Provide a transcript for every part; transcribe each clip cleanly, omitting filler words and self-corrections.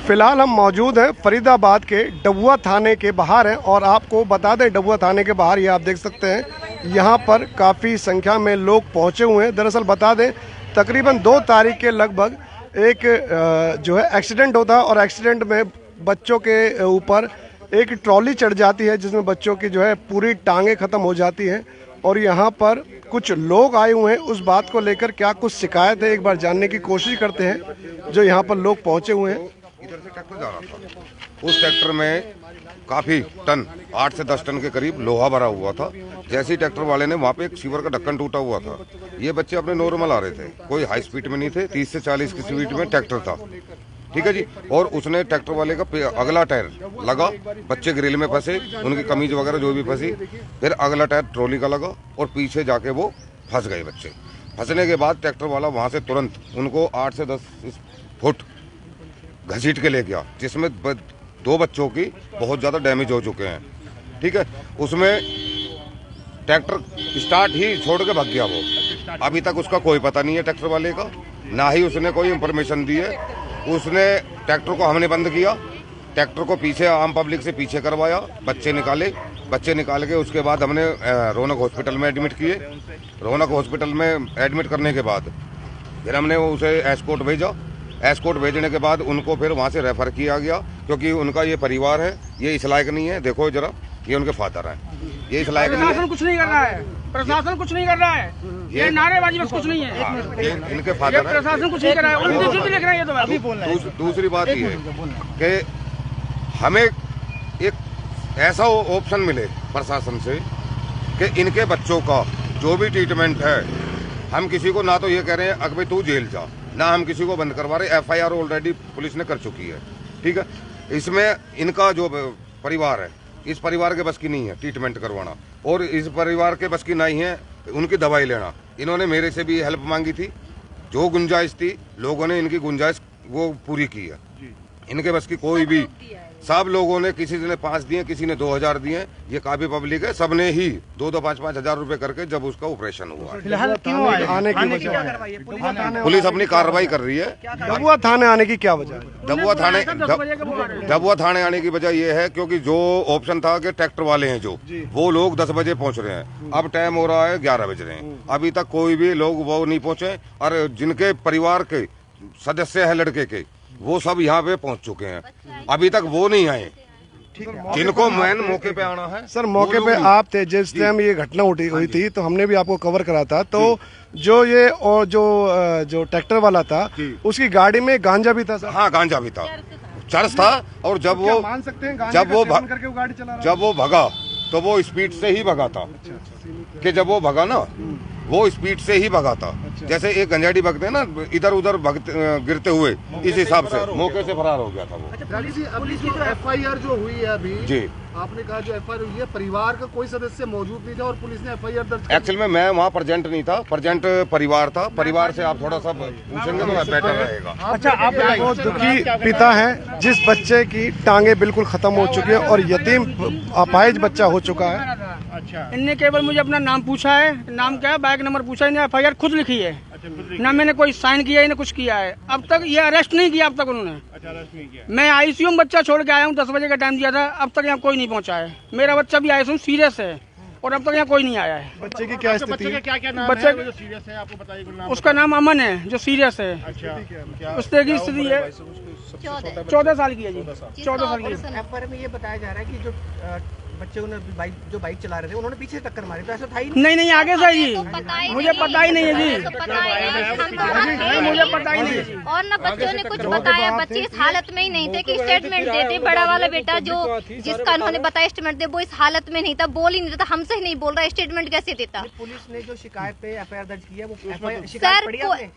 फिलहाल हम मौजूद हैं फरीदाबाद के डबुआ थाने के बाहर हैं और आपको बता दें डबुआ थाने के बाहर ये आप देख सकते हैं यहाँ पर काफ़ी संख्या में लोग पहुँचे हुए हैं। दरअसल बता दें तकरीबन 2 तारीख के लगभग एक जो है एक्सीडेंट होता है और एक्सीडेंट में बच्चों के ऊपर एक ट्रॉली चढ़ जाती है जिसमें बच्चों की जो है पूरी टांगें ख़त्म हो जाती हैं। और यहाँ पर कुछ लोग आए हुए हैं, उस बात को लेकर क्या कुछ शिकायत है एक बार जानने की कोशिश करते हैं जो यहाँ पर लोग पहुँचे हुए हैं। इधर से ट्रैक्टर जा रहा था, उस ट्रैक्टर में काफी टन 8 से 10 टन के करीब लोहा भरा हुआ था। जैसे ही ट्रैक्टर वाले ने वहाँ पे एक सीवर का ढक्कन टूटा हुआ था। ये बच्चे अपने नॉर्मल आ रहे थे, कोई हाई स्पीड में नहीं थे, 30 से 40 की स्पीड में ट्रैक्टर था, ठीक है जी। और उसने ट्रैक्टर वाले का अगला टायर लगा, बच्चे ग्रिल में फंसे, उनकी कमीज वगैरह जो भी फंसी, फिर अगला टायर ट्रॉली का लगा और पीछे जाके वो फंस गए बच्चे। फंसने के बाद ट्रैक्टर वाला वहाँ से तुरंत उनको 8 से 10 फुट घसीट के ले गया, जिसमें 2 बच्चों की बहुत ज़्यादा डैमेज हो चुके हैं, ठीक है। उसमें ट्रैक्टर स्टार्ट ही छोड़ के भाग गया वो। अभी तक उसका कोई पता नहीं है ट्रैक्टर वाले का, ना ही उसने कोई इंफॉर्मेशन दी है। उसने ट्रैक्टर को हमने बंद किया, ट्रैक्टर को पीछे आम पब्लिक से पीछे करवाया, बच्चे निकाल के उसके बाद हमने रौनक हॉस्पिटल में एडमिट किए। रौनक हॉस्पिटल में एडमिट करने के बाद फिर हमने उसे एस्कॉर्ट भेजा। एस्कॉर्ट भेजने के बाद उनको फिर वहाँ से रेफर किया गया, क्योंकि उनका ये परिवार है, ये इस लायक नहीं है। देखो जरा, ये उनके फादर हैं, ये इस लायक नहीं है। कुछ नहीं कर रहा है, प्रशासन कुछ नहीं कर रहा है, ये नारेबाजी बस कुछ नहीं है। इनके फादर हैं, प्रशासन कुछ नहीं कर रहा है, उनकी लिख रहा है ये तो अभी बोल रहे हैं। दूसरी बात ये है कि हमें एक ऐसा ऑप्शन मिले प्रशासन से कि इनके बच्चों का जो भी ट्रीटमेंट है, हम किसी को ना तो ये कह रहे हैं अगर भाई तू जेल जा, ना हम किसी को बंद करवा रहे। FIR ऑलरेडी पुलिस ने कर चुकी है, ठीक है। इसमें इनका जो परिवार है, इस परिवार के बस की नहीं है ट्रीटमेंट करवाना, और इस परिवार के बस की नहीं है उनकी दवाई लेना। इन्होंने मेरे से भी हेल्प मांगी थी, जो गुंजाइश थी लोगों ने इनकी गुंजाइश वो पूरी की है। इनके बस की कोई भी, सब लोगों ने, किसी ने 5 दिए, किसी ने 2000 दिए, ये काफी पब्लिक है, सबने ही 2-2, 5-5 हजार रुपए करके जब उसका ऑपरेशन हुआ। फिलहाल क्यों आने की वजह, पुलिस अपनी कार्रवाई कर रही है। डबुआ थाने आने की क्या वजह है? डबुआ थाने आने की वजह यह है क्योंकि जो ऑप्शन था कि ट्रैक्टर वाले हैं जो, वो लोग 10 बजे पहुंच रहे हैं, अब टाइम हो रहा है 11 बज रहे हैं, अभी तक कोई भी लोग वो नहीं पहुंचे। और जिनके परिवार के सदस्य है लड़के के, वो सब यहाँ पे पहुंच चुके हैं, अभी तक वो नहीं आए, जिनको मैन मौके पे आना है। सर मौके पे आप थे जिस टाइम ये घटना हुई थी, तो हमने भी आपको कवर करा था। तो जो ये और जो ट्रैक्टर वाला था उसकी गाड़ी में गांजा भी था सर? हाँ, गांजा भी था, चरस था। और जब वो मान सकते हैं जब वो गाड़ी चला रहा, जब वो भगा तो वो स्पीड से ही भगा था, कि जब वो भगा ना वो स्पीड से ही भगा था। जैसे एक गंजाड़ी भगते हैं ना, इधर उधर गिरते हुए, इस हिसाब से मौके से फरार हो गया था वो। पुलिस की FIR जो हुई है अभी जी, आपने कहा जो FIR हुई है, परिवार का कोई सदस्य मौजूद नहीं था और पुलिस ने FIR दर्ज। एक्चुअल में मैं वहाँ प्रेजेंट नहीं था, प्रेजेंट परिवार था। परिवार से आप थोड़ा सा पूछेंगे तो बेटर रहेगा। अच्छा, आप बहुत दुखी पिता है जिस बच्चे की टांगे बिल्कुल खत्म हो चुकी है और यतीम अपाहिज बच्चा हो चुका है। अच्छा, इनने केवल मुझे अपना नाम पूछा है, नाम क्या है, बाइक नंबर पूछा, इन्हें FIR खुद लिखी है, ना मैंने कोई साइन किया, इन्हें कुछ किया है। अब तक ये अरेस्ट नहीं किया, अब तक उन्होंने। अच्छा, अरेस्ट नहीं किया। मैं ICU में बच्चा छोड़ के आया हूँ, 10 बजे का टाइम दिया था, अब तक यहाँ कोई नहीं पहुँचा है। मेरा बच्चा भी ICU सीरियस है और अब तक यहाँ कोई नहीं आया है। बच्चे की क्या स्थिति है? क्या नाम बच्चे है जो सीरियस है, आपको बताइए नाम। उसका नाम अमन है जो सीरियस है। अच्छा, उस तरह की स्थिति है, 14 साल की है जी, 14 साल की। FIR में ये बताया जा रहा है कि जो बच्चे जो बाइक चला रहे थे उन्होंने पीछे से टक्कर मारी, तो ऐसा था ही नहीं, आगे से जी, मुझे पता ही नहीं है जी, मुझे पता ही नहीं है जी। और न बच्चों ने कुछ बताया, बच्चे इस हालत में ही नहीं थे कि स्टेटमेंट देते। बड़ा वाला बेटा जो जिसका उन्होंने बताया स्टेटमेंट दे, वो इस हालत में नहीं था, बोल ही नहीं रहा था, हमसे ही नहीं बोल रहा, स्टेटमेंट कैसे देता। पुलिस ने जो शिकायत पे FIR दर्ज की है वो सर,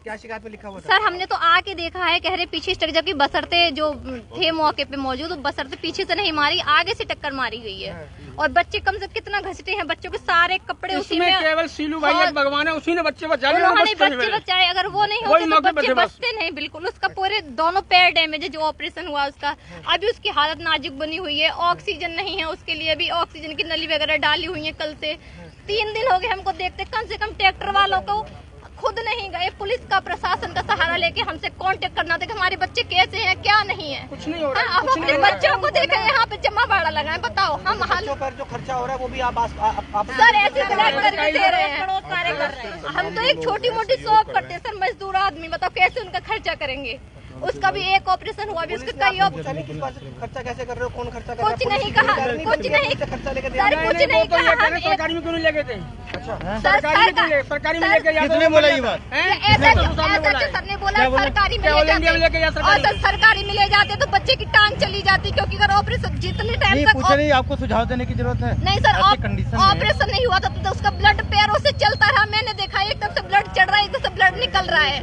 क्या शिकायत में लिखा हुआ था? सर हमने तो आके देखा है, कह रहे पीछे से, जबकि बसरते जो थे मौके पे मौजूद, बसरते पीछे से नहीं मारी, आगे से टक्कर मारी गई है। और बच्चे कम से कितना घसटे हैं, बच्चों के सारे कपड़े उसी में, केवल सीलू भाई एक भगवान है, उसी ने बच्चे बचाए, उन्होंने बच्चे बचाए। अगर वो नहीं होते तो बच्चे बचते नहीं बिल्कुल। उसका पूरे दोनों पैर डैमेज है, जो ऑपरेशन हुआ उसका, अभी उसकी हालत नाजुक बनी हुई है, ऑक्सीजन नहीं है उसके लिए, अभी ऑक्सीजन की नली वगैरह डाली हुई है। कल से 3 दिन हो गए हमको देखते, कम से कम ट्रैक्टर वालों को खुद नहीं गए, पुलिस का प्रशासन का सहारा लेके हमसे कांटेक्ट करना था कि हमारे बच्चे कैसे हैं क्या नहीं है। कुछ नहीं हो रहा है, हम अपने बच्चों को देखें यहाँ पे जमा भाड़ा लगाए, बताओ हम बच्चों पर जो खर्चा हो रहा है वो भी आप सर ऐसे ब्लैक करके दे रहे हैं। हम तो एक छोटी मोटी शॉप करते हैं सर, मजदूर आदमी, बताओ कैसे उनका खर्चा करेंगे। उसका भी एक ऑपरेशन हुआ, भी उसके कई खर्चा कैसे कर रहे हो, कौन खर्चा कर रहा है? कुछ नहीं कहा, कुछ नहीं खर्चा लेके सर, कुछ नहीं कहा। हम सरकारी में क्यों नहीं लेके थे? सरकारी में लेके किसने बोला ये बात? ऐसा सर ने बोला सरकारी में ले जाते, और सरकारी में ले जाते तो बच्चे की टांग चली जाती, क्योंकि अगर ऑपरेशन जितने टाइम तक पूछा नहीं, आपको सुझाव देने की जरूरत है? नहीं सर, ऑपरेशन नहीं हुआ था तो उसका ब्लड पैरों से चलता रहा, मैंने देखा एक तरफ से ब्लड चढ़ रहा है, एक तरफ से ब्लड निकल रहा है,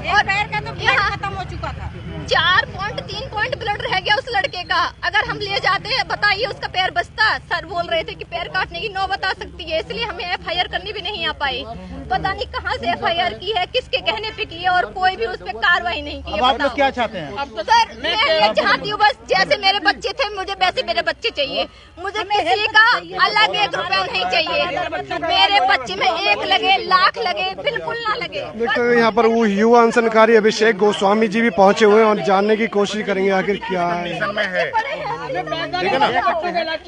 और पैर का तो ब्लड खत्म हो चुका था। 4.3 पॉइंट ब्लड रह गया उस लड़के का। अगर हम ले जाते हैं, बताइए उसका पैर बचता। सर बोल रहे थे कि पैर काटने की नौबत आ सकती है, इसलिए हमें एफआईआर करनी भी नहीं आ पाई। पता नहीं कहां से एफआईआर की है, किसके कहने पे की है, और कोई भी उस पर कार्रवाई नहीं की है। आप लोग क्या चाहते हैं? अब तो सर मैं ये चाहती हूँ बस, जैसे मेरे बच्चे थे मुझे वैसे मेरे बच्चे चाहिए, मुझे किसी का अलग 1 रुपया नहीं चाहिए। मेरे बच्चे में 1 लगे, लाख लगे, बिल्कुल ना लगे। देखते हैं यहाँ पर वो युवा अनशनकारी अभिषेक गोस्वामी जी भी पहुंचे हुए हैं और जानने की कोशिश करेंगे आखिर क्या है। ठीक है ना।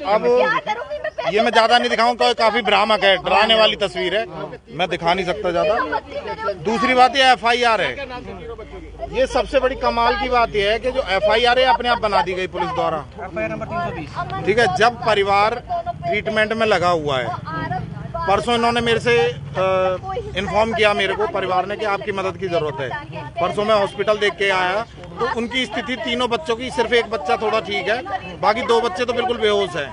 अब ये मैं ज्यादा नहीं दिखाऊंगा, काफी भ्रामक है, डराने वाली तस्वीर है, मैं दिखा नहीं सकता ज्यादा। दूसरी बात ये एफआईआर है, ये सबसे बड़ी कमाल की बात यह है कि जो एफआईआर है अपने आप बना दी गई पुलिस द्वारा। FIR number 320। ठीक है, जब परिवार ट्रीटमेंट में लगा हुआ है, परसों इन्होंने मेरे से इन्फॉर्म किया मेरे को परिवार ने कि आपकी मदद की जरूरत है। परसों मैं हॉस्पिटल देख के आया तो उनकी स्थिति तीनों बच्चों की, सिर्फ एक बच्चा थोड़ा ठीक है, बाकी 2 बच्चे तो बिल्कुल बेहोश हैं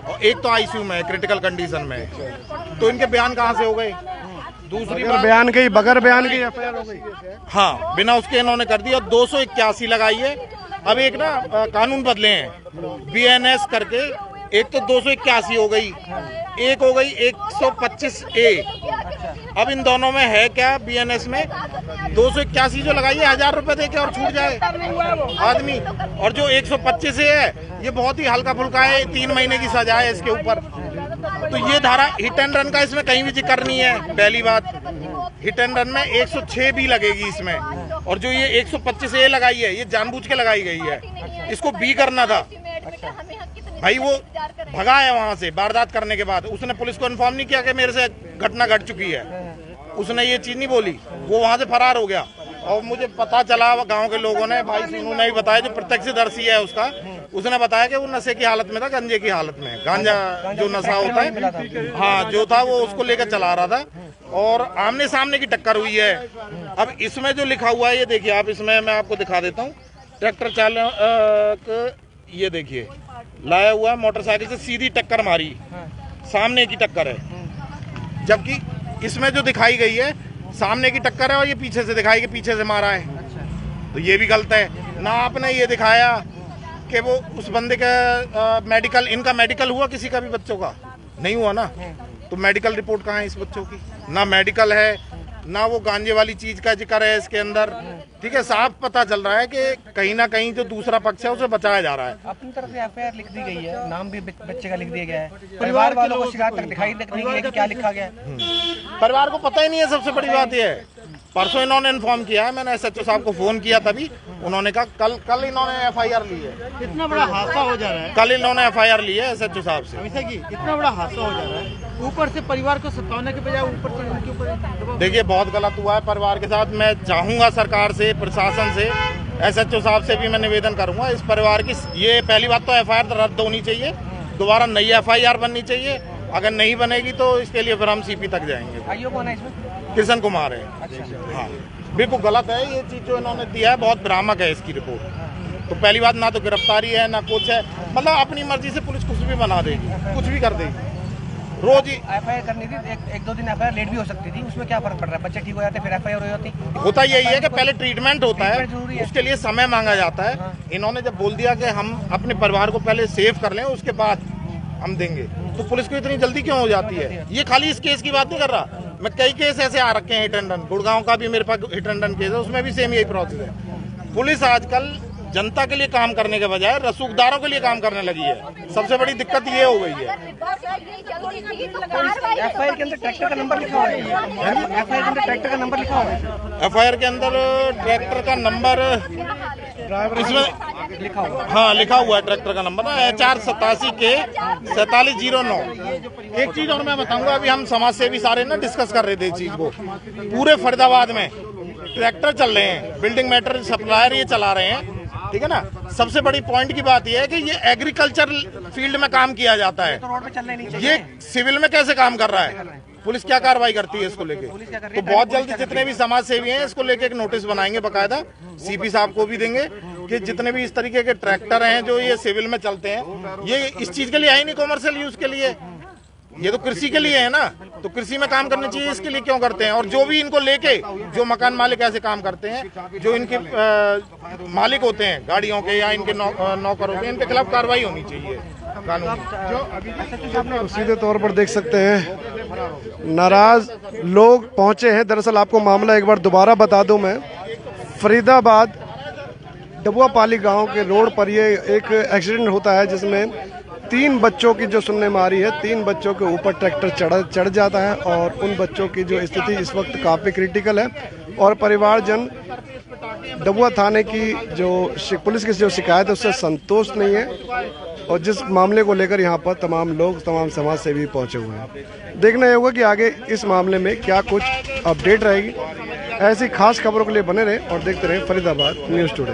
और एक तो आईसीयू में क्रिटिकल कंडीशन में। तो इनके बयान कहाँ से हो गए? दूसरी बात, बयान के बगैर बयान के एफआईआर हो गई। हाँ, बिना उसके इन्होंने कर दी और 281 लगाई है। अब एक ना कानून बदले हैं बीएनएस करके, एक तो 281 हो गई, एक हो गई 125A। अब इन दोनों में है क्या? बीएनएस में 281 जो लगाई है 1000 रुपए दे के और छूट जाए आदमी, और जो 125A है ये बहुत ही हल्का फुल्का है, 3 महीने की सजा है इसके ऊपर। तो ये धारा हिट एंड रन का इसमें कहीं भी जिक्र नहीं है। पहली बात, हिट एंड रन में 106 भी लगेगी इसमें, और जो ये 125A लगाई है ये जानबूझ के लगाई गई है, इसको बी करना था। भाई वो भगा है वहां से वारदात करने के बाद, उसने पुलिस को इन्फॉर्म नहीं किया कि मेरे से घटना घट चुकी है, उसने ये चीज नहीं बोली, वो वहां से फरार हो गया। और मुझे पता चला गांव के लोगों ने, भाई सीनू ने भी बताया, जो प्रत्यक्षदर्शी है उसका, उसने बताया कि वो नशे की हालत में था, गंजे की हालत में, गांजा जो नशा होता है, हाँ जो था वो उसको लेकर चला रहा था और आमने सामने की टक्कर हुई है। अब इसमें जो लिखा हुआ है ये देखिए आप, इसमें मैं आपको दिखा देता हूँ। ट्रैक्टर चालक ये देखिए लाया हुआ है, मोटरसाइकिल से सीधी टक्कर मारी, सामने की टक्कर है, जबकि इसमें जो दिखाई गई है सामने की टक्कर है और ये पीछे से दिखाई कि पीछे से मारा है। तो ये भी गलत है ना। आपने ये दिखाया कि वो उस बंदे का मेडिकल, इनका मेडिकल हुआ, किसी का भी बच्चों का नहीं हुआ ना, तो मेडिकल रिपोर्ट कहाँ है इस बच्चों की? ना मेडिकल है, ना वो गांजे वाली चीज का जिक्र है इसके अंदर। ठीक है, साफ पता चल रहा है कि कहीं ना कहीं जो दूसरा पक्ष है उसे बचाया जा रहा है। अपनी तरफ से एफआईआर लिख दी गई है, नाम भी बच्चे का लिख दिया गया है, परिवार वालों को शिकायत तक दिखाई नहीं गई कि क्या लिखा गया है। परिवार को पता ही नहीं है, सबसे बड़ी बात यह है। परसों इन्होंने इन्फॉर्म किया है, मैंने एसएचओ साहब को फोन किया, तभी उन्होंने कहा कल इन्होंने एफआईआर ली है। इतना बड़ा हादसा हो जा रहा है, कल इन्होंने एफआईआर ली है एसएचओ साहब से। इतना बड़ा हादसा हो जा रहा है, ऊपर से परिवार को सताने के बजाय ऊपर से उनके ऊपर। देखिए बहुत गलत हुआ है परिवार के साथ। मैं चाहूंगा सरकार से, प्रशासन से, एसएचओ साहब से भी मैं निवेदन करूंगा इस परिवार की। ये पहली बात तो एफआईआर रद्द होनी चाहिए, दोबारा नई एफआईआर बननी चाहिए। अगर नहीं बनेगी तो इसके लिए फिर हम सीपी तक जाएंगे। आईओ कौन है इसमें? किशन कुमार है। हाँ बिल्कुल गलत है ये चीज जो इन्होंने दिया है, बहुत भ्रामक है इसकी रिपोर्ट। तो पहली बात, ना तो गिरफ्तारी है ना कुछ है, मतलब अपनी मर्जी से पुलिस कुछ भी बना देगी, कुछ भी कर देगी। रोज ही एफआईआर करनी थी, एक दो दिन एफआईआर लेट भी हो सकती थी, उसमें क्या फर्क पड़ रहा है? बच्चे ठीक हो जाते फिर एफआईआर हो जाती। होता यही है कि पहले ट्रीटमेंट होता है, उसके लिए समय मांगा जाता है। इन्होंने जब बोल दिया कि हम अपने परिवार को पहले सेव कर लें उसके बाद हम देंगे, तो पुलिस को इतनी जल्दी क्यों हो जाती है? ये खाली इस केस की बात नहीं कर रहा, मैं कई केस ऐसे आ रखे हैं हिट एंड रन। गुड़गांव का भी मेरे पास हिट एंड रन केस है, उसमें भी सेम यही प्रोसेस है। पुलिस आजकल जनता के लिए काम करने के बजाय रसूखदारों के लिए काम करने लगी है। सबसे बड़ी दिक्कत ये हो गई है। एफआईआर के अंदर ट्रैक्टर का नंबर लिखा हुआ है। एफआईआर के अंदर ट्रैक्टर का नंबर लिखा हुआ है। एफआईआर के अंदर ट्रैक्टर का नंबर इसमें लिखा हुआ, हाँ लिखा हुआ है ट्रैक्टर का नंबर HR 87 के 4709। एक चीज और मैं बताऊंगा, अभी हम समाज सेवी सारे ना डिस्कस कर रहे थे इस चीज को। पूरे फरीदाबाद में ट्रैक्टर चल रहे हैं, बिल्डिंग मैटेरियल सप्लायर ये चला रहे हैं, ठीक है ना। सबसे बड़ी पॉइंट की बात यह है कि ये एग्रीकल्चर फील्ड में काम किया जाता है, रोड पे चलने नहीं चाहिए। ये सिविल में कैसे काम कर रहा है? पुलिस क्या कार्रवाई करती है इसको लेके? तो बहुत जल्दी जितने भी समाज सेवी हैं इसको लेके एक नोटिस बनाएंगे बकायदा, CP साहब को भी देंगे कि जितने भी इस तरीके के ट्रैक्टर हैं जो ये सिविल में चलते हैं, ये इस चीज के लिए है ही नहीं, कॉमर्शियल यूज के लिए, ये तो कृषि के लिए है ना। तो कृषि में काम करना चाहिए, इसके लिए क्यों करते हैं? और जो भी इनको लेके जो मकान मालिक ऐसे काम करते हैं, जो इनके मालिक होते हैं गाड़ियों के या इनके नौकर होते हैं, इनके खिलाफ कार्रवाई होनी चाहिए कानूनी। तो सीधे तौर पर देख सकते हैं नाराज लोग पहुंचे हैं। दरअसल आपको मामला एक बार दोबारा बता दूं मैं, फरीदाबाद डबुआपाली गांव के रोड पर ये एक एक्सीडेंट होता है जिसमें 3 बच्चों की जो सुनने में आ रही है, 3 बच्चों के ऊपर ट्रैक्टर चढ़ जाता है और उन बच्चों की जो स्थिति इस वक्त काफ़ी क्रिटिकल है। और परिवारजन डबुआ थाने की जो पुलिस की जो शिकायत है उससे संतोष नहीं है और जिस मामले को लेकर यहाँ पर तमाम समाज सेवी पहुँचे हुए हैं। देखना ये होगा कि आगे इस मामले में क्या कुछ अपडेट रहेगी। ऐसी खास खबरों के लिए बने रहें और देखते रहें फरीदाबाद न्यूज़ टुडे।